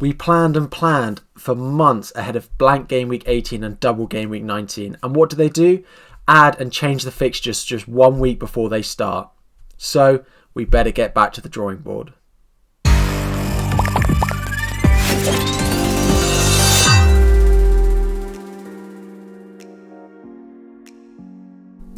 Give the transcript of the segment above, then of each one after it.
We planned and planned for months ahead of blank game week 18 and double game week 19. And what do? Add and change the fixtures just 1 week before they start. So we better get back to the drawing board.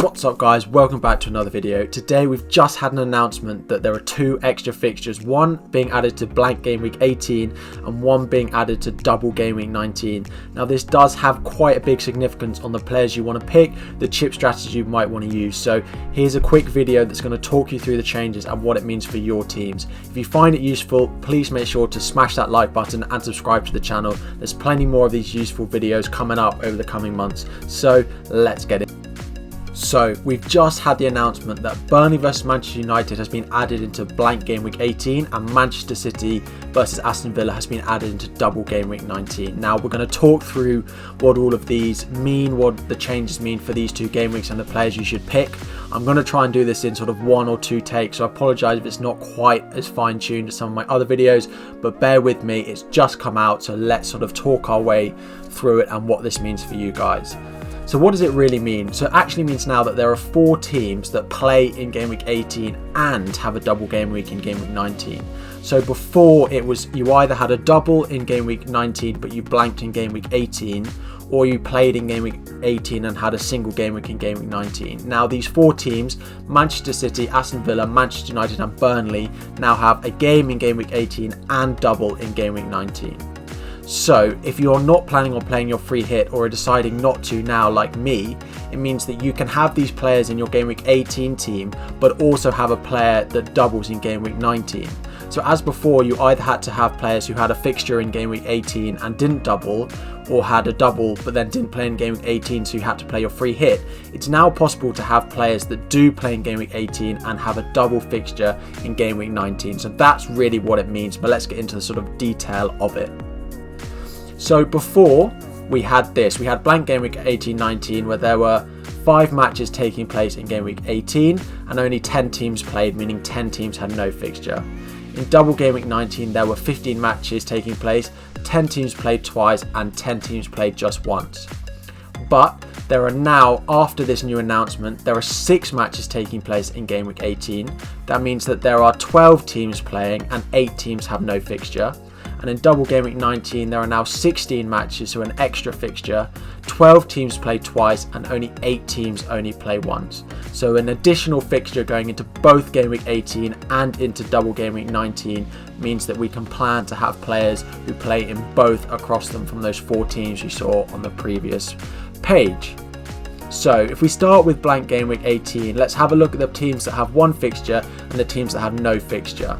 What's up guys, welcome back to another video. Today we've just had an announcement that there are 2 extra fixtures, one being added to blank game week 18 and one being added to double game week 19. Now this does have quite a big significance on the players you want to pick, the chip strategy you might want to use. So here's a quick video that's going to talk you through the changes and what it means for your teams. If you find it useful, please make sure to smash that like button and subscribe to the channel. There's plenty more of these useful videos coming up over the coming months. So let's get it. So we've just had the announcement that Burnley vs Manchester United has been added into blank game week 18 and Manchester City vs Aston Villa has been added into double game week 19. Now we're going to talk through what all of these mean, what the changes mean for these 2 game weeks and the players you should pick. I'm going to try and do this in sort of 1 or 2 takes, so I apologise if it's not quite as fine-tuned as some of my other videos, but bear with me, it's just come out, so let's sort of talk our way through it and what this means for you guys. So what does it really mean? So it actually means now that there are 4 teams that play in game week 18 and have a double game week in game week 19. So before it was you either had a double in game week 19 but you blanked in game week 18, or you played in game week 18 and had a single game week in game week 19. Now these 4 teams, Manchester City, Aston Villa, Manchester United and Burnley, now have a game in game week 18 and double in game week 19. So if you're not planning on playing your free hit or are deciding not to now like me, it means that you can have these players in your game week 18 team but also have a player that doubles in game week 19. So as before, you either had to have players who had a fixture in game week 18 and didn't double, or had a double but then didn't play in game week 18 so you had to play your free hit. It's now possible to have players that do play in game week 18 and have a double fixture in game week 19. So that's really what it means, but let's get into the sort of detail of it. So before we had this, we had blank game week 18-19 where there were 5 matches taking place in game week 18 and only 10 teams played, meaning 10 teams had no fixture. In double game week 19 there were 15 matches taking place, 10 teams played twice and 10 teams played just once. But there are now, after this new announcement, there are 6 matches taking place in game week 18. That means that there are 12 teams playing and 8 teams have no fixture. And in double game week 19 there are now 16 matches, so an extra fixture, 12 teams play twice and only 8 teams only play once. So an additional fixture going into both game week 18 and into double game week 19 means that we can plan to have players who play in both across them from those 4 teams you saw on the previous page. So if we start with blank game week 18, let's have a look at the teams that have 1 fixture and the teams that have no fixture.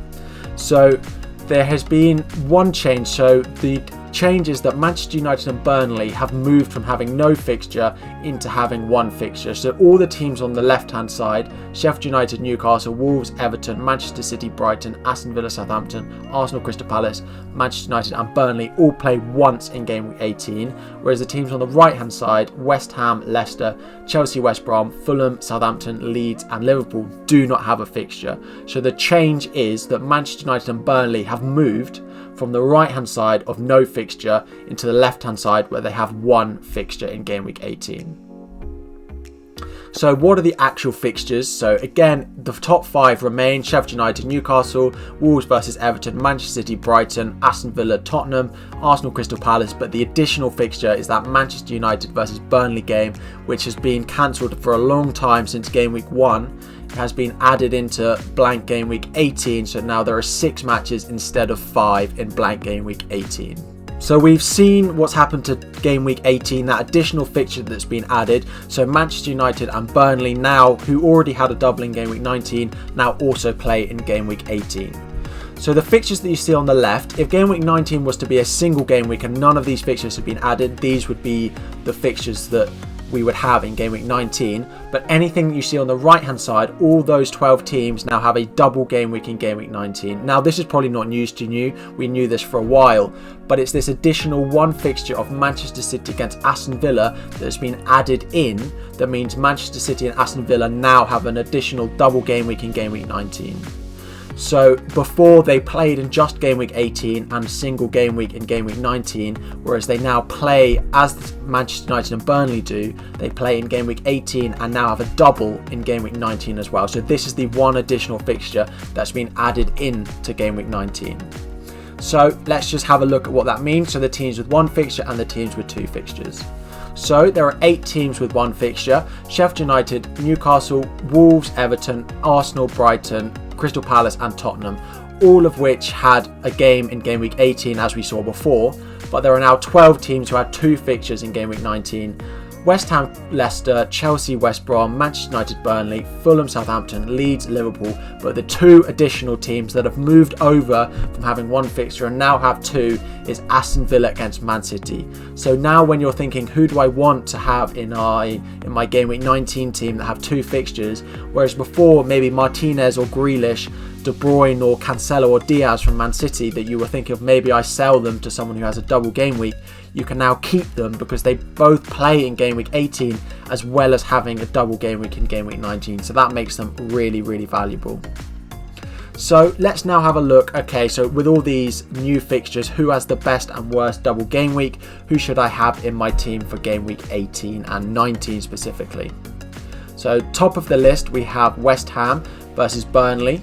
So there has been one change, so the change is that Manchester United and Burnley have moved from having no fixture into having 1 fixture. So all the teams on the left hand side, Sheffield United, Newcastle, Wolves, Everton, Manchester City, Brighton, Aston Villa, Southampton, Arsenal, Crystal Palace, Manchester United and Burnley all play once in game week 18, whereas the teams on the right hand side, West Ham, Leicester, Chelsea, West Brom, Fulham, Southampton, Leeds and Liverpool do not have a fixture. So the change is that Manchester United and Burnley have moved from the right hand side of no fixture into the left hand side where they have 1 fixture in game week 18. So what are the actual fixtures? So again, the top 5 remain: Sheffield United, Newcastle, Wolves versus Everton, Manchester City, Brighton, Aston Villa, Tottenham, Arsenal, Crystal Palace. But the additional fixture is that Manchester United versus Burnley game, which has been cancelled for a long time since game week 1. Has been added into blank game week 18, so now there are 6 matches instead of 5 in blank game week 18. So we've seen what's happened to game week 18, that additional fixture that's been added. So Manchester United and Burnley now, who already had a double in game week 19, now also play in game week 18. So the fixtures that you see on the left, if game week 19 was to be a single game week and none of these fixtures have been added, these would be the fixtures that we would have in game week 19, but anything that you see on the right hand side, all those 12 teams now have a double game week in game week 19. Now this is probably not news to you, we knew this for a while, but it's this additional 1 fixture of Manchester City against Aston Villa that's been added in, that means Manchester City and Aston Villa now have an additional double game week in game week 19. So before they played in just game week 18 and single game week in game week 19, whereas they now play, as Manchester United and Burnley do, they play in game week 18 and now have a double in game week 19 as well. So this is the one additional fixture that's been added in to game week 19. So let's just have a look at what that means. So the teams with one fixture and the teams with two fixtures. So there are 8 teams with one fixture: Sheffield United, Newcastle, Wolves, Everton, Arsenal, Brighton, Crystal Palace and Tottenham, all of which had a game in game week 18 as we saw before, but there are now 12 teams who had 2 fixtures in game week 19. West Ham, Leicester, Chelsea, West Brom, Manchester United, Burnley, Fulham, Southampton, Leeds, Liverpool. But the 2 additional teams that have moved over from having 1 fixture and now have 2 is Aston Villa against Man City. So now when you're thinking, who do I want to have in my game week 19 team that have 2 fixtures, whereas before maybe Martinez or Grealish, De Bruyne or Cancelo or Diaz from Man City, that you were thinking of maybe I sell them to someone who has a double game week, you can now keep them because they both play in game week 18 as well as having a double game week in game week 19. So that makes them really, really valuable. So let's now have a look. Okay, so with all these new fixtures, who has the best and worst double game week? Who should I have in my team for game week 18 and 19 specifically? So top of the list, we have West Ham versus Burnley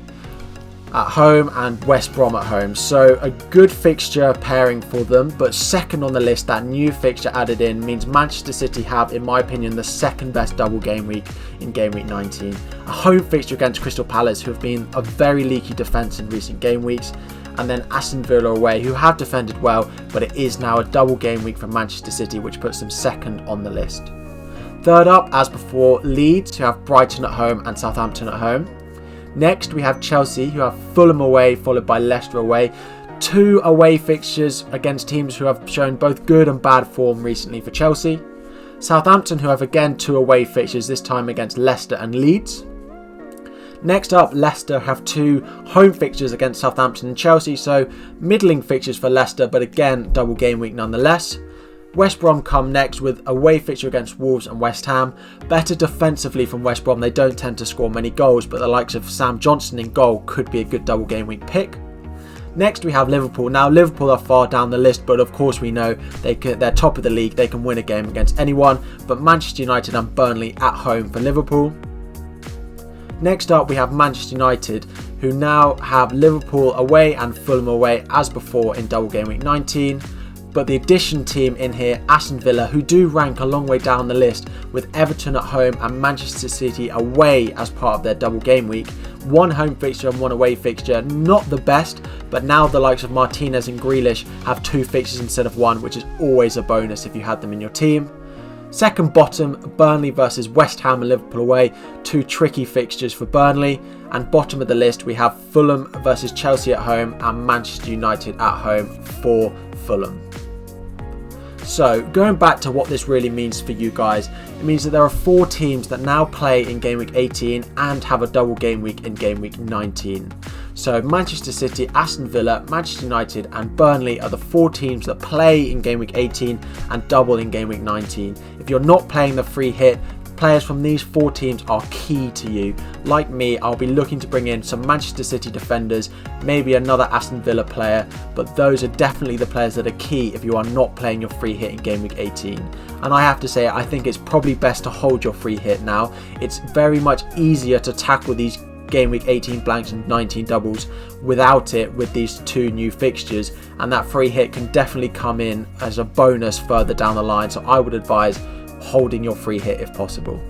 at home and West Brom at home. So a good fixture pairing for them, but second on the list, that new fixture added in means Manchester City have, in my opinion, the second best double game week in game week 19. A home fixture against Crystal Palace, who have been a very leaky defence in recent game weeks, and then Aston Villa away, who have defended well, but it is now a double game week for Manchester City, which puts them second on the list. Third up, as before, Leeds, who have Brighton at home and Southampton at home. Next, we have Chelsea, who have Fulham away, followed by Leicester away. 2 away fixtures against teams who have shown both good and bad form recently for Chelsea. Southampton, who have again 2 away fixtures, this time against Leicester and Leeds. Next up, Leicester have 2 home fixtures against Southampton and Chelsea, so middling fixtures for Leicester, but again, double game week nonetheless. West Brom come next with a away fixture against Wolves and West Ham. Better defensively from West Brom, they don't tend to score many goals, but the likes of Sam Johnson in goal could be a good double game week pick. Next we have Liverpool. Now Liverpool are far down the list, but of course we know they're top of the league, they can win a game against anyone, but Manchester United and Burnley at home for Liverpool. Next up we have Manchester United, who now have Liverpool away and Fulham away as before in double game week 19. But the addition team in here, Aston Villa, who do rank a long way down the list, with Everton at home and Manchester City away as part of their double game week. 1 home fixture and 1 away fixture, not the best, but now the likes of Martinez and Grealish have 2 fixtures instead of 1, which is always a bonus if you had them in your team. Second bottom, Burnley versus West Ham and Liverpool away, 2 tricky fixtures for Burnley. And bottom of the list, we have Fulham versus Chelsea at home and Manchester United at home for Fulham. So going back to what this really means for you guys, it means that there are 4 teams that now play in game week 18 and have a double game week in game week 19. So Manchester City, Aston Villa, Manchester United and Burnley are the 4 teams that play in game week 18 and double in game week 19. If you're not playing the free hit, players from these 4 teams are key to you. Like me, I'll be looking to bring in some Manchester City defenders, maybe another Aston Villa player, but those are definitely the players that are key if you are not playing your free hit in game week 18. And I have to say, I think it's probably best to hold your free hit now. It's very much easier to tackle these game week 18 blanks and 19 doubles without it with these 2 new fixtures, and that free hit can definitely come in as a bonus further down the line. So I would advise holding your free hit if possible.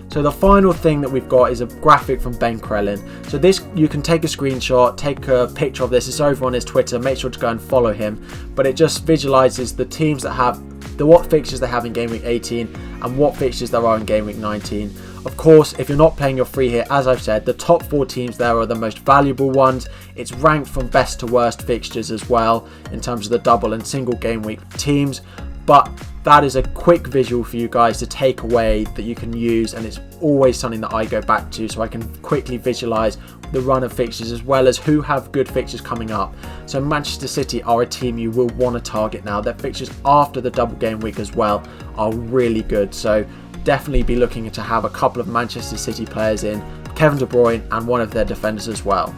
So the final thing that we've got is a graphic from Ben Crellin. So this, you can take a screenshot, take a picture of this. It's over on his Twitter. Make sure to go and follow him. But it just visualizes the teams that have what fixtures they have in game week 18 and what fixtures there are in game week 19. Of course, if you're not playing your free hit, as I've said, the top 4 teams there are the most valuable ones. It's ranked from best to worst fixtures as well in terms of the double and single game week teams. But that is a quick visual for you guys to take away that you can use, and it's always something that I go back to so I can quickly visualize the run of fixtures as well as who have good fixtures coming up. So Manchester City are a team you will want to target now. Their fixtures after the double game week as well are really good, so definitely be looking to have a couple of Manchester City players in, Kevin De Bruyne and one of their defenders as well.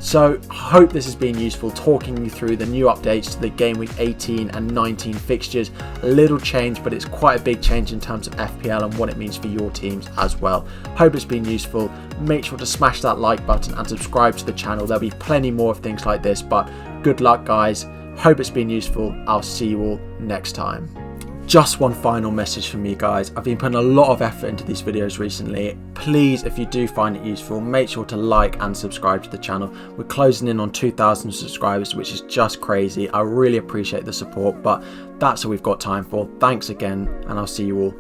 So I hope this has been useful, talking you through the new updates to the Game Week 18 and 19 fixtures. A little change, but it's quite a big change in terms of FPL and what it means for your teams as well. Hope it's been useful. Make sure to smash that like button and subscribe to the channel. There'll be plenty more of things like this, but good luck guys. Hope it's been useful. I'll see you all next time. Just one final message from me guys. I've been putting a lot of effort into these videos recently. Please, if you do find it useful, make sure to like and subscribe to the channel. We're closing in on 2,000 subscribers, which is just crazy. I really appreciate the support, but that's all we've got time for. Thanks again, and I'll see you all